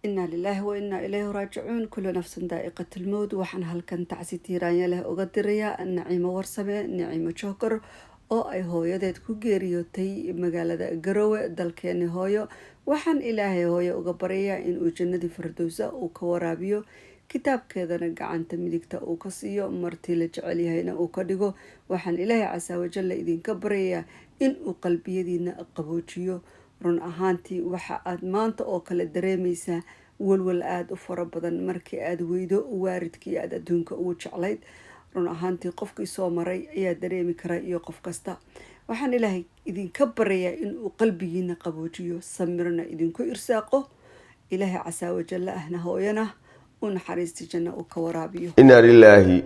إنا لله وإنا إليه راجعون. كل نفس ذائقة الموت. وحن هلكن تعسي تيران له أقدريا النعيمة ورسمة نعيمة شكر oo ay hooyadeed ku geeriyootay magaalada Garowe dalkeena hooyo. Waxaan Ilaahay hooyo uga baryaa in uu jannadii firdawsa uu ka waraabiyo, kitaabkeedana gacanta midigta uu ka siiyo, martii la jecel yahayna uu ka dhigo. Waxaan Ilaahay casaa wajalla idinka baryaa in uu qalbiyadiina qaboojiyo. run ahaantii waxa aad maanta oo kale dareemaysaa walwal aad u fara badan markii aad weydo waaridkii aad adduunka ugu jeclayd. run ahaantii qofkii soo maray ayaa dareemi kara iyo qof kasta. waxaan Ilaahay idinka baryaa in uu qalbigiina qaboojiyo, samirna idinku irsaaqo. Ilaahay casaa wajalla ahna hooyana u naxariisti janno uu ka waraabiyo. inna lillahi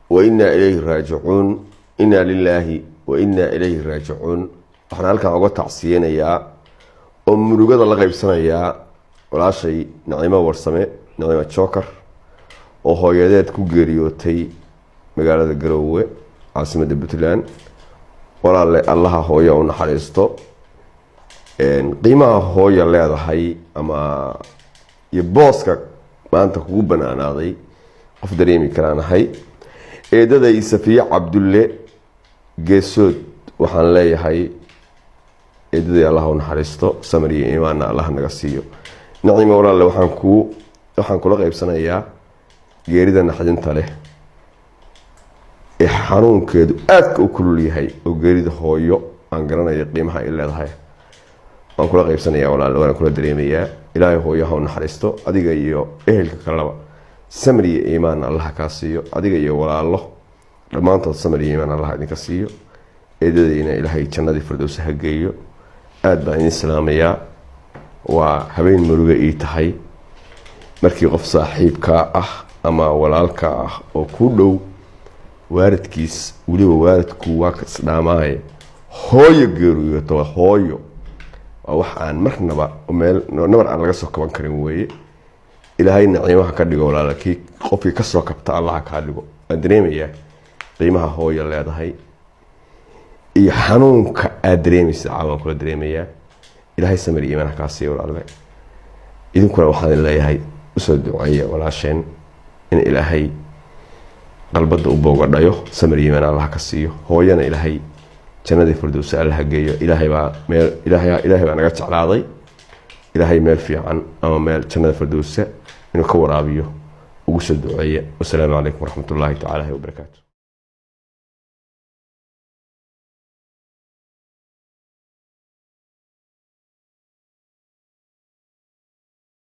wa inna ilayhi raaji'uun. inna lillahi wa inna ilayhi raaji'uun. waxaan halkan uga tacsiyeenayaa oo murugada la qaybsanayaa walaashay Naciimo Warsame, Naciimo Joker, oo hooyadeed ku geeriyootay magaalada Garowe caasimadda Puntland. walaalle allaha hooyo u naxariisto. qiimaha hooyo leedahay ama iyo booska maanta kugu banaanaaday qof dareemi karaanahay. eedaday Safiya Cabdulle geesood waxaan leeyahay eedaday allaha u naxariisto, samir iyo iimaan allaha naga siiyo. Naciimo walaalle waxaan kula qaybsanayaa geerida naxdinta leh ee xanuunkeedu aadka u kulul yahay oo geerida hooyo aan garanayo qiimaha ay leedahay. waan kula qaybsanayaa walaalle, waan kula dareemayaa. ilaahay hooyo ha u naxariisto, adiga iyo ehelka kaleba samir iyo iimaan allaha kaa siiyo. adiga iyo walaallo dhammaantood samir iyo iimaan allaha idinka siiyo. eedadayna ilaahay jannadii firdawsa ha geeyo. aad baan idin salaamayaa. waa habeen muruga ii tahay markii qof saaxiibkaa ah ama walaalkaa ah oo ku dhow waaridkiis, weliba waaridku waa kasdhaamaaye, hooyo geeriyoto. hooyo waa wax aan marnaba meel nabar aan laga soo kaban karin weeye. ilaahay naciimaha ka dhigo walaala, kii qofkii ka soo kabta allaha kaa dhigo. waan dareemayaa qiimaha hooyo leedahay iyo xanuunka aad dareemaysa. caawaan kula dareemayaa. ilaahay samir iyo iimaan kaa siiyo walaalle. idinkuna waxaan leeyahay usoo duceeya walaasheen in ilaahay qalbada u boogadhayo, samir iyo iimaan allaha ka siiyo. hooyana ilaahay jannadii firdawsa allaha geeyo. ilaahay baa naga jeclaaday. ilaahay meel fiican ama meel jannada firdawsa inuu ka waraabiyo ugu soo duceeya. wassalaamu calaykum waraxmatullaahi tacaala wabarakaatu.